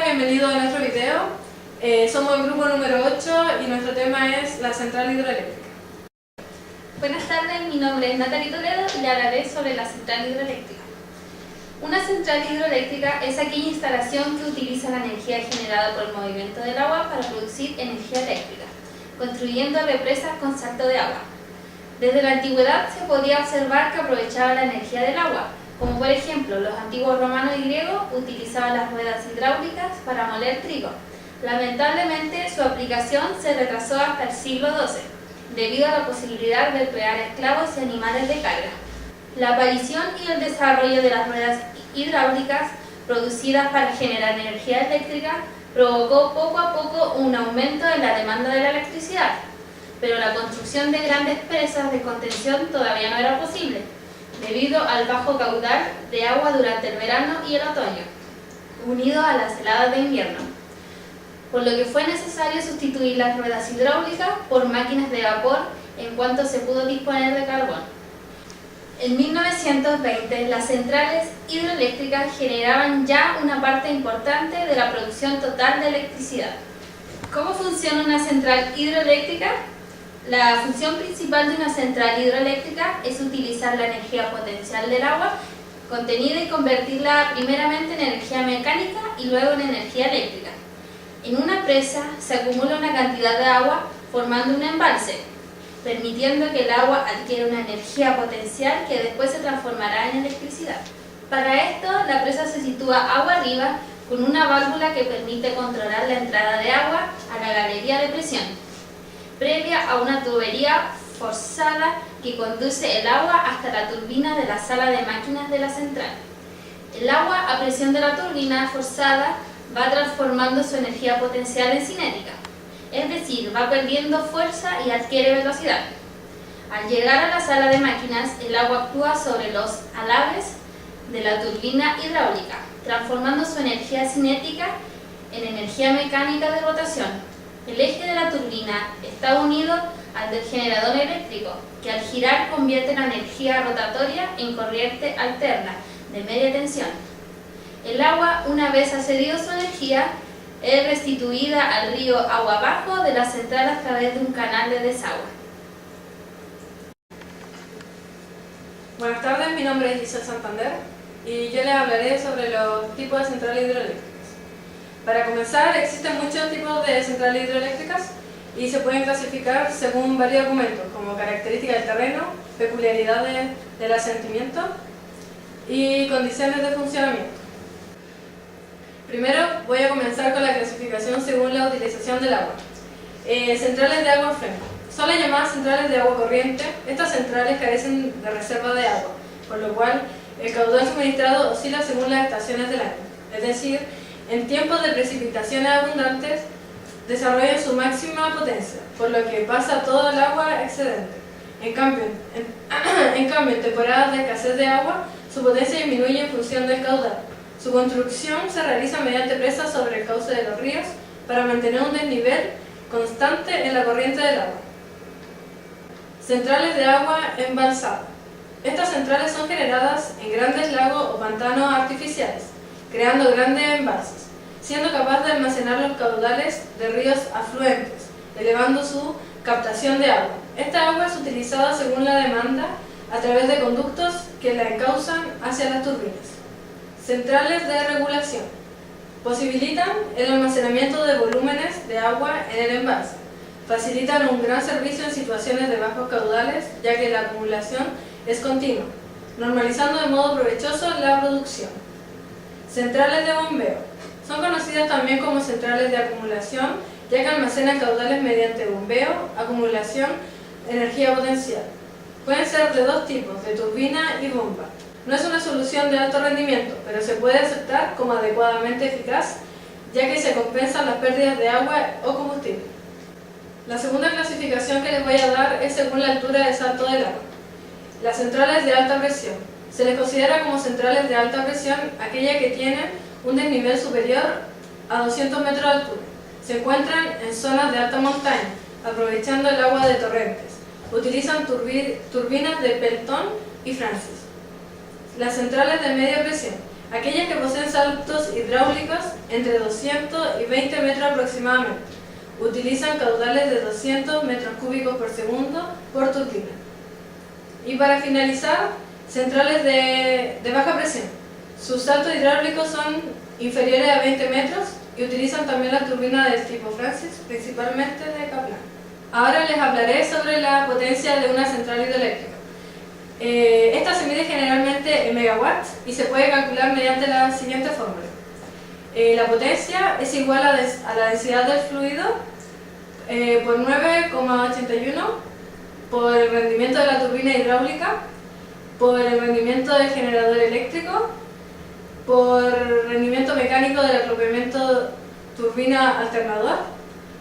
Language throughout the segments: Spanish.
bienvenidos a nuestro video. Somos el grupo número 8 y nuestro tema es la central hidroeléctrica. Buenas tardes, mi nombre es Natalie Toledo y le hablaré sobre la central hidroeléctrica. Una central hidroeléctrica es aquella instalación que utiliza la energía generada por el movimiento del agua para producir energía eléctrica, construyendo represas con salto de agua. Desde la antigüedad se podía observar que aprovechaba la energía del agua, como por ejemplo los antiguos romanos y griegos utilizaban las ruedas hidráulicas para moler trigo. Lamentablemente su aplicación se retrasó hasta el siglo XII, debido a la posibilidad de emplear esclavos y animales de carga. La aparición y el desarrollo de las ruedas hidráulicas producidas para generar energía eléctrica provocó poco a poco un aumento en la demanda de la electricidad, pero la construcción de grandes presas de contención todavía no era posible, debido al bajo caudal de agua durante el verano y el otoño, unido a las heladas de invierno, por lo que fue necesario sustituir las ruedas hidráulicas por máquinas de vapor en cuanto se pudo disponer de carbón. En 1920, las centrales hidroeléctricas generaban ya una parte importante de la producción total de electricidad. ¿Cómo funciona una central hidroeléctrica? La función principal de una central hidroeléctrica es utilizar la energía potencial del agua contenida y convertirla primeramente en energía mecánica y luego en energía eléctrica. En una presa se acumula una cantidad de agua formando un embalse, permitiendo que el agua adquiera una energía potencial que después se transformará en electricidad. Para esto, la presa se sitúa agua arriba con una válvula que permite controlar la entrada de agua a la galería de presión, previa a una tubería forzada que conduce el agua hasta la turbina de la sala de máquinas de la central. El agua a presión de la turbina forzada va transformando su energía potencial en cinética, es decir, va perdiendo fuerza y adquiere velocidad. Al llegar a la sala de máquinas, el agua actúa sobre los alabres de la turbina hidráulica, transformando su energía cinética en energía mecánica de rotación. El eje de la turbina está unido al del generador eléctrico, que al girar convierte la energía rotatoria en corriente alterna de media tensión. El agua, una vez accedido su energía, es restituida al río agua abajo de la central a través de un canal de desagüe. Buenas tardes, mi nombre es Giselle Santander y yo les hablaré sobre los tipos de centrales hidroeléctricas. Para comenzar, existen muchos tipos de centrales hidroeléctricas y se pueden clasificar según varios argumentos, como características del terreno, peculiaridades del asentamiento y condiciones de funcionamiento. Primero voy a comenzar con la clasificación según la utilización del agua. Centrales de agua fresca. Son las llamadas centrales de agua corriente. Estas centrales carecen de reserva de agua, por lo cual el caudal suministrado oscila según las estaciones del año. Es decir, en tiempos de precipitaciones abundantes desarrollan su máxima potencia, por lo que pasa todo el agua excedente. En cambio, en temporadas de escasez de agua, su potencia disminuye en función del caudal. Su construcción se realiza mediante presas sobre el cauce de los ríos para mantener un desnivel constante en la corriente del agua. Centrales de agua embalsada. Estas centrales son generadas en grandes lagos o pantanos artificiales, creando grandes embalses, siendo capaz de almacenar los caudales de ríos afluentes, elevando su captación de agua. Esta agua es utilizada según la demanda a través de conductos que la encausan hacia las turbinas. Centrales de regulación. Posibilitan el almacenamiento de volúmenes de agua en el embalse. Facilitan un gran servicio en situaciones de bajos caudales, ya que la acumulación es continua, normalizando de modo provechoso la producción. Centrales de bombeo. Son conocidas también como centrales de acumulación, ya que almacenan caudales mediante bombeo, acumulación, energía potencial. Pueden ser de dos tipos, de turbina y bomba. No es una solución de alto rendimiento, pero se puede aceptar como adecuadamente eficaz, ya que se compensan las pérdidas de agua o combustible. La segunda clasificación que les voy a dar es según la altura de salto del agua. Las centrales de alta presión. Se les considera como centrales de alta presión aquellas que tienen un desnivel superior a 200 metros de altura. Se encuentran en zonas de alta montaña, aprovechando el agua de torrentes. Utilizan turbinas de Pelton y Francis. Las centrales de media presión. aquellas que poseen saltos hidráulicos entre 200 y 20 metros aproximadamente. Utilizan caudales de 200 metros cúbicos por segundo por turbina. Y para finalizar, centrales de baja presión. Sus saltos hidráulicos son inferiores a 20 metros y utilizan también las turbinas del tipo Francis, principalmente de Kaplan. Ahora les hablaré sobre la potencia de una central hidroeléctrica. Esta se mide generalmente en megawatts y se puede calcular mediante la siguiente fórmula. La potencia es igual a la densidad del fluido por 9,81 por el rendimiento de la turbina hidráulica, por el rendimiento del generador eléctrico, por rendimiento mecánico del acoplamiento turbina alternador,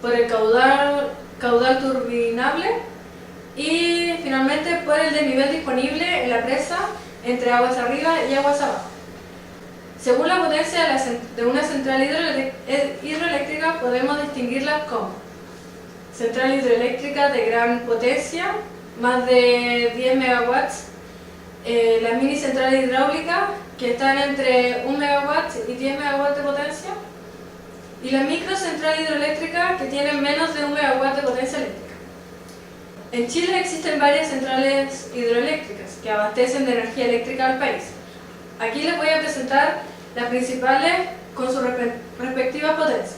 por el caudal turbinable y finalmente por el desnivel disponible en la presa entre aguas arriba y aguas abajo. Según la potencia de una central hidroeléctrica podemos distinguirlas como central hidroeléctrica de gran potencia, más de 10 megawatts, las mini centrales hidráulicas que están entre 1 megawatt y 10 megawatts de potencia, y la microcentral hidroeléctrica que tienen menos de 1 megawatt de potencia eléctrica. En Chile existen varias centrales hidroeléctricas que abastecen de energía eléctrica al país. Aquí les voy a presentar las principales con sus respectivas potencias.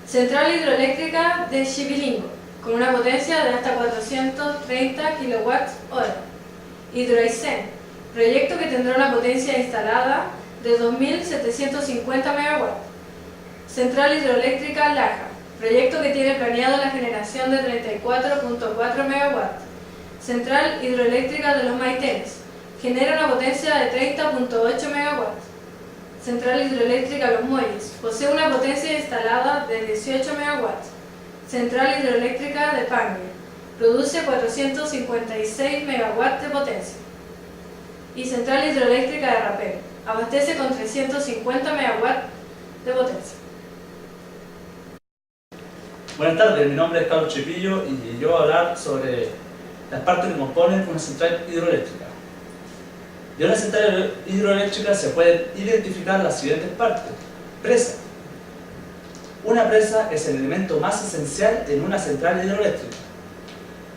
Central hidroeléctrica de Chipilingo, con una potencia de hasta 430 kWh. Hidroaicén, proyecto que tendrá una potencia instalada de 2.750 MW. Central hidroeléctrica Laja, proyecto que tiene planeado la generación de 34.4 MW. Central hidroeléctrica de los Maitenes, genera una potencia de 30.8 MW. Central hidroeléctrica Los Muelles, posee una potencia instalada de 18 MW. Central hidroeléctrica de Pangue, produce 456 MW de potencia. Y Central hidroeléctrica de Rapel, abastece con 350 MW de potencia. Buenas tardes, mi nombre es Carlos Chipillo y yo voy a hablar sobre las partes que componen una central hidroeléctrica. De una central hidroeléctrica se pueden identificar las siguientes partes. Presa. Una presa es el elemento más esencial en una central hidroeléctrica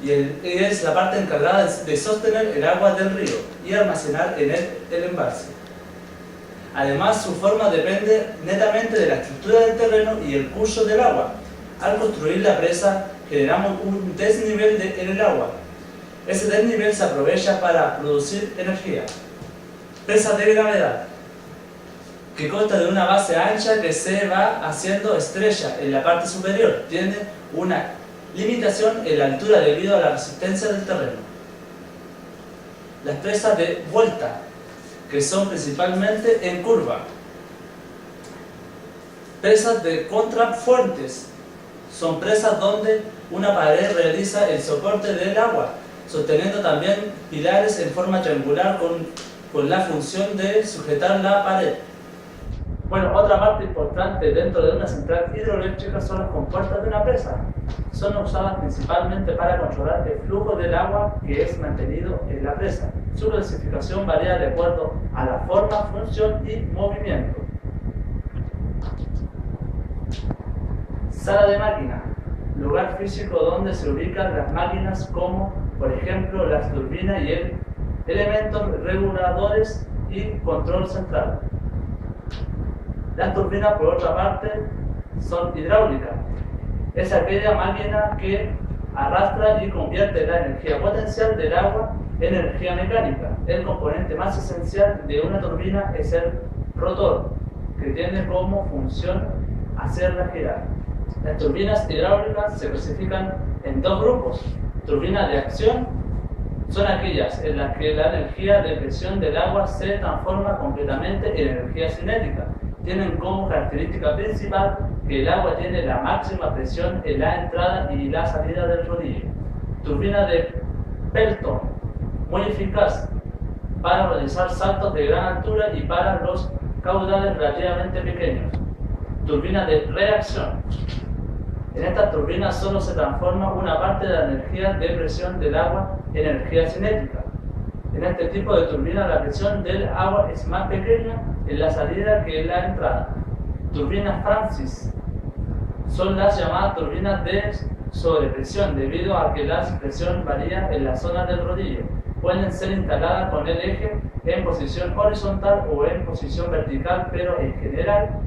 y es la parte encargada de sostener el agua del río y almacenar en él el embalse. Además, su forma depende netamente de la estructura del terreno y el curso del agua. Al construir la presa, generamos un desnivel en el agua. Ese desnivel se aprovecha para producir energía. Presa de gravedad, que consta de una base ancha que se va haciendo estrecha en la parte superior. Tiene una limitación en la altura debido a la resistencia del terreno. Las presas de vuelta, que son principalmente en curva. Presas de contrafuertes, son presas donde una pared realiza el soporte del agua, sosteniendo también pilares en forma triangular con la función de sujetar la pared. Bueno, otra parte importante dentro de una central hidroeléctrica son las compuertas de una presa. Son usadas principalmente para controlar el flujo del agua que es mantenido en la presa. Su clasificación varía de acuerdo a la forma, función y movimiento. Sala de máquina, lugar físico donde se ubican las máquinas como, por ejemplo, las turbinas y elementos reguladores y control central. Las turbinas, por otra parte, son hidráulicas. Es aquella máquina que arrastra y convierte la energía potencial del agua en energía mecánica. El componente más esencial de una turbina es el rotor, que tiene como función hacerla girar. Las turbinas hidráulicas se clasifican en dos grupos. Turbinas de acción son aquellas en las que la energía de presión del agua se transforma completamente en energía cinética. Tienen como característica principal que el agua tiene la máxima presión en la entrada y la salida del rodillo. Turbina de Pelton, muy eficaz para realizar saltos de gran altura y para los caudales relativamente pequeños. Turbina de reacción. En estas turbinas solo se transforma una parte de la energía de presión del agua en energía cinética. En este tipo de turbina la presión del agua es más pequeña en la salida que en la entrada. Turbinas Francis son las llamadas turbinas de sobrepresión debido a que la presión varía en la zona del rodillo. Pueden ser instaladas con el eje en posición horizontal o en posición vertical, pero en general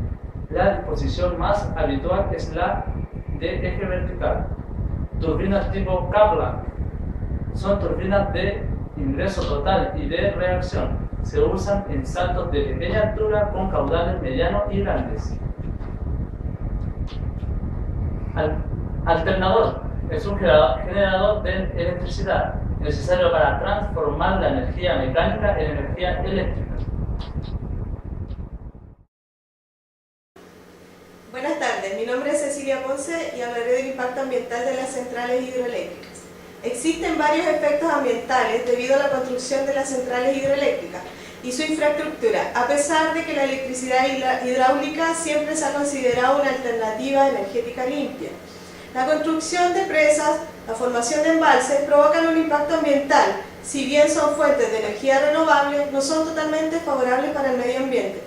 la disposición más habitual es la de eje vertical. Turbinas tipo Kaplan son turbinas de ingreso total y de reacción. Se usan en saltos de pequeña altura con caudales medianos y grandes. Alternador es un generador de electricidad necesario para transformar la energía mecánica en energía eléctrica. Buenas tardes, mi nombre es Cecilia Ponce y hablaré del impacto ambiental de las centrales hidroeléctricas. Existen varios efectos ambientales debido a la construcción de las centrales hidroeléctricas y su infraestructura, a pesar de que la electricidad hidráulica siempre se ha considerado una alternativa energética limpia. La construcción de presas, la formación de embalses provocan un impacto ambiental. Si bien son fuentes de energía renovable, no son totalmente favorables para el medio ambiente.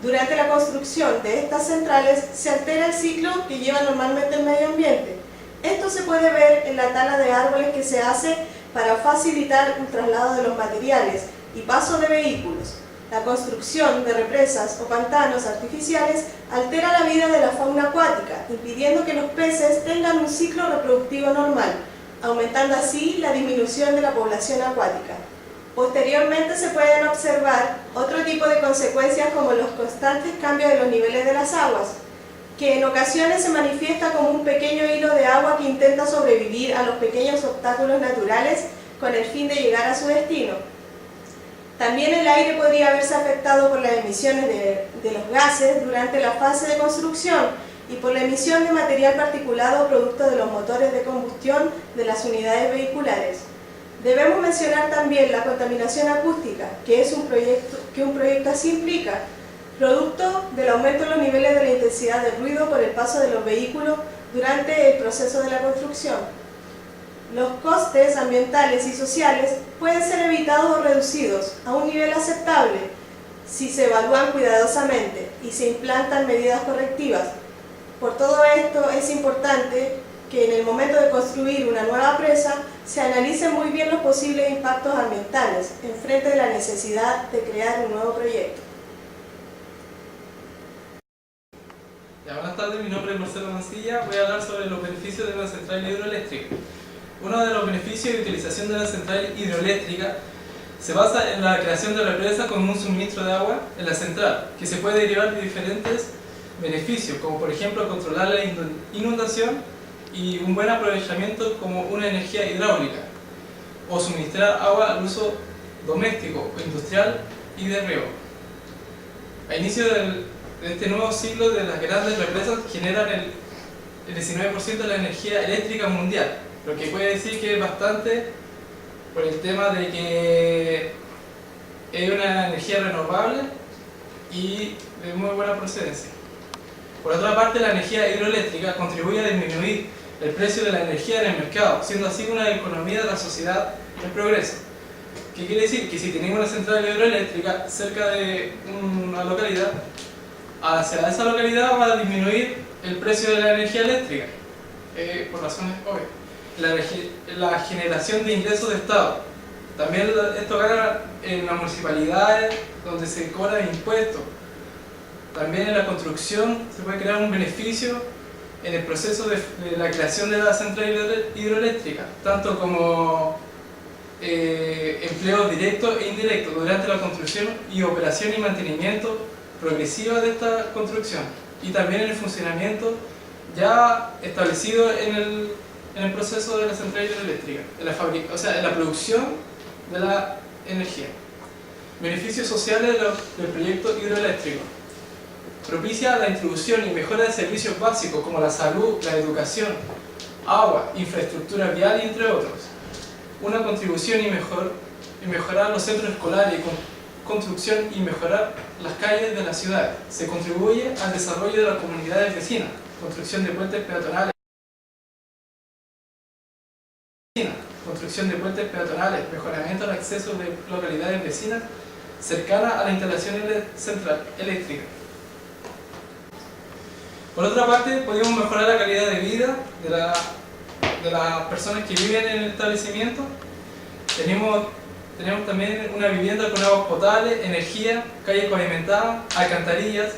Durante la construcción de estas centrales se altera el ciclo que lleva normalmente el medio ambiente. Esto se puede ver en la tala de árboles que se hace para facilitar el traslado de los materiales y paso de vehículos. La construcción de represas o pantanos artificiales altera la vida de la fauna acuática, impidiendo que los peces tengan un ciclo reproductivo normal, aumentando así la disminución de la población acuática. Posteriormente se pueden observar otro tipo de consecuencias como los constantes cambios de los niveles de las aguas, que en ocasiones se manifiesta como un pequeño hilo de agua que intenta sobrevivir a los pequeños obstáculos naturales con el fin de llegar a su destino. También el aire podría verse afectado por las emisiones de los gases durante la fase de construcción y por la emisión de material particulado producto de los motores de combustión de las unidades vehiculares. Debemos mencionar también la contaminación acústica, que un proyecto así implica, producto del aumento de los niveles de la intensidad del ruido por el paso de los vehículos durante el proceso de la construcción. Los costes ambientales y sociales pueden ser evitados o reducidos a un nivel aceptable si se evalúan cuidadosamente y se implantan medidas correctivas. Por todo esto es importante que en el momento de construir una nueva presa se analicen muy bien los posibles impactos ambientales en frente de la necesidad de crear un nuevo proyecto. Buenas tardes, mi nombre es Marcelo Mancilla. Voy a hablar sobre los beneficios de una central hidroeléctrica. Uno de los beneficios de utilización de la central hidroeléctrica se basa en la creación de represas con un suministro de agua en la central, que se puede derivar de diferentes beneficios, como por ejemplo controlar la inundación y un buen aprovechamiento como una energía hidráulica, o suministrar agua al uso doméstico, industrial y de riego. A inicio de este nuevo ciclo de las grandes represas generan el 19% de la energía eléctrica mundial, lo que puede decir que es bastante por el tema de que es una energía renovable y de muy buena procedencia. Por otra parte, la energía hidroeléctrica contribuye a disminuir el precio de la energía en el mercado, siendo así una economía de la sociedad en progreso. ¿Qué quiere decir? Que si tenemos una central hidroeléctrica cerca de una localidad, hacia esa localidad va a disminuir el precio de la energía eléctrica, por razones obvias. La generación de ingresos de Estado. También esto gana en las municipalidades donde se cobran impuestos. También en la construcción se puede crear un beneficio en el proceso de la creación de la central hidroeléctrica, tanto como empleos directos e indirectos durante la construcción y operación y mantenimiento progresiva de esta construcción, y también en el funcionamiento ya establecido en el proceso de la central hidroeléctrica, en la producción de la energía. Beneficios sociales del proyecto hidroeléctrico. Propicia la introducción y mejora de servicios básicos como la salud, la educación, agua, infraestructura vial, entre otros. Una contribución y mejorar los centros escolares, construcción y mejorar las calles de las ciudades. Se contribuye al desarrollo de las comunidades vecinas, construcción de puentes peatonales, construcción de puentes peatonales, mejoramiento del acceso de localidades vecinas cercanas a la instalación central eléctrica. Por otra parte, podemos mejorar la calidad de vida de las personas que viven en el establecimiento. Tenemos también una vivienda con agua potable, energía, calles pavimentadas, alcantarillas,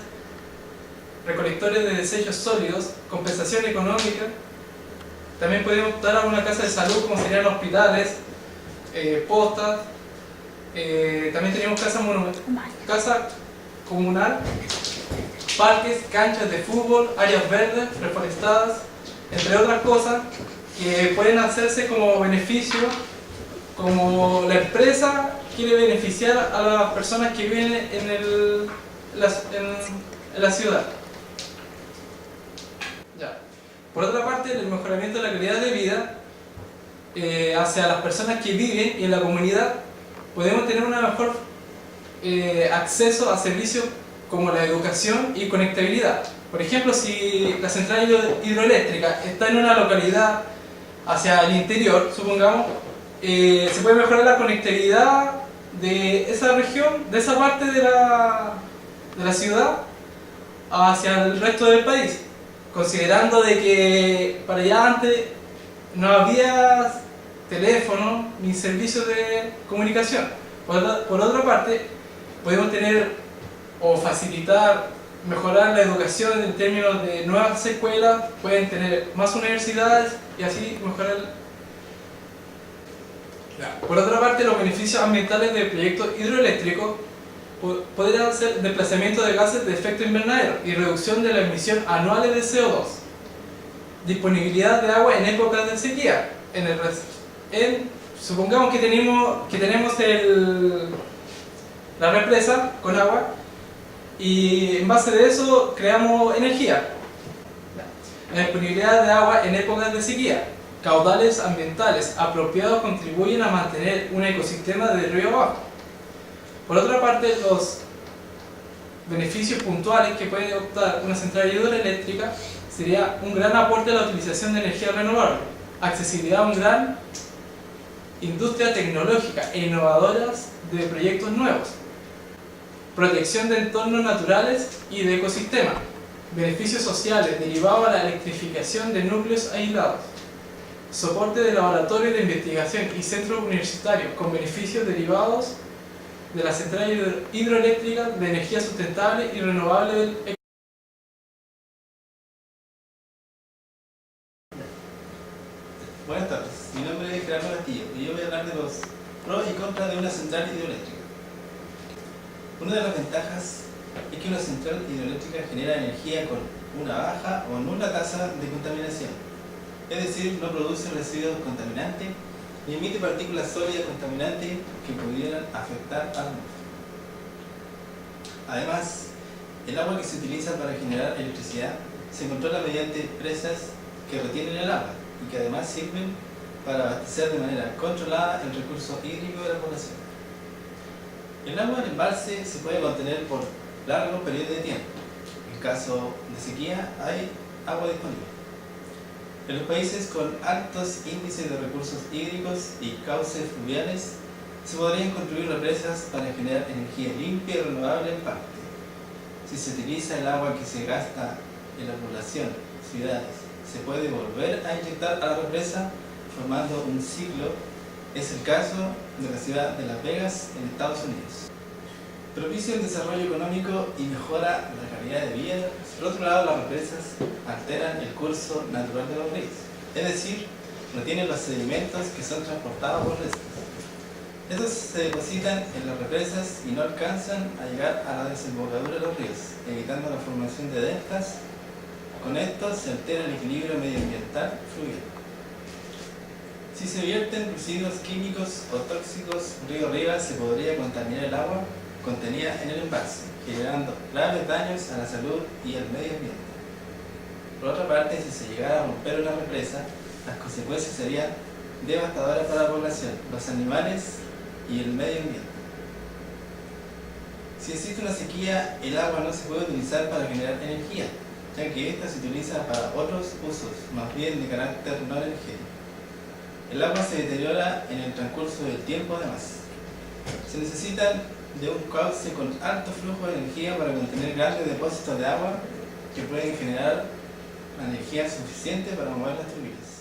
recolectores de desechos sólidos, compensación económica. También podemos optar a una casa de salud como serían hospitales, postas. También tenemos casa comunal, parques, canchas de fútbol, áreas verdes, reforestadas, entre otras cosas que pueden hacerse como beneficio, como la empresa quiere beneficiar a las personas que viven en la ciudad. Ya. Por otra parte, el mejoramiento de la calidad de vida hacia las personas que viven y en la comunidad, podemos tener un mejor acceso a servicios como la educación y conectabilidad. Por ejemplo, si la central hidroeléctrica está en una localidad hacia el interior, supongamos, se puede mejorar la conectividad de esa región, de esa parte de la ciudad hacia el resto del país, considerando de que para allá antes no había teléfono ni servicios de comunicación. Por otra parte, podemos tener o facilitar, mejorar la educación en términos de nuevas escuelas, pueden tener más universidades y así mejorar. Por otra parte, los beneficios ambientales del proyecto hidroeléctrico podrían ser desplazamiento de gases de efecto invernadero y reducción de la emisión anuales de CO2, disponibilidad de agua en épocas de sequía. Supongamos que tenemos la represa con agua y en base de eso creamos energía. La disponibilidad de agua en épocas de sequía. Caudales ambientales apropiados contribuyen a mantener un ecosistema de río abajo. Por otra parte, los beneficios puntuales que puede optar una central hidroeléctrica sería un gran aporte a la utilización de energía renovable, accesibilidad a una gran industria tecnológica e innovadoras de proyectos nuevos, protección de entornos naturales y de ecosistemas, beneficios sociales derivados a la electrificación de núcleos aislados, soporte de laboratorios de investigación y centros universitarios con beneficios derivados de la central hidroeléctrica de energía sustentable y renovable del Buenas tardes, mi nombre es Gerardo Castillo y yo voy a hablar de los pros y contras de una central hidroeléctrica. Una de las ventajas es que una central hidroeléctrica genera energía con una baja o nula tasa de contaminación, es decir, no produce residuos contaminantes ni emite partículas sólidas contaminantes que pudieran afectar al atmósfera. Además, el agua que se utiliza para generar electricidad se controla mediante presas que retienen el agua y que además sirven para abastecer de manera controlada el recurso hídrico de la población. El agua en el embalse se puede contener por largos periodos de tiempo. En caso de sequía hay agua disponible. En los países con altos índices de recursos hídricos y cauces fluviales se podrían construir represas para generar energía limpia y renovable en parte. Si se utiliza el agua que se gasta en la población, ciudades, se puede volver a inyectar a la represa formando un ciclo. Es el caso de la ciudad de Las Vegas en Estados Unidos. Propicia el desarrollo económico y mejora la calidad de vida. Por otro lado, las represas alteran el curso natural de los ríos, es decir, retienen los sedimentos que son transportados por restos. Estos se depositan en las represas y no alcanzan a llegar a la desembocadura de los ríos, evitando la formación de deltas. Con esto se altera el equilibrio medioambiental fluvial. Si se vierten residuos químicos o tóxicos río arriba, se podría contaminar el agua contenida en el embalse, generando graves daños a la salud y al medio ambiente. Por otra parte, si se llegara a romper una represa, las consecuencias serían devastadoras para la población, los animales y el medio ambiente. Si existe una sequía, el agua no se puede utilizar para generar energía, ya que ésta se utiliza para otros usos, más bien de carácter no energético. El agua se deteriora en el transcurso del tiempo además. Se necesitan de un cauce con alto flujo de energía para contener grandes depósitos de agua que pueden generar la energía suficiente para mover las turbinas.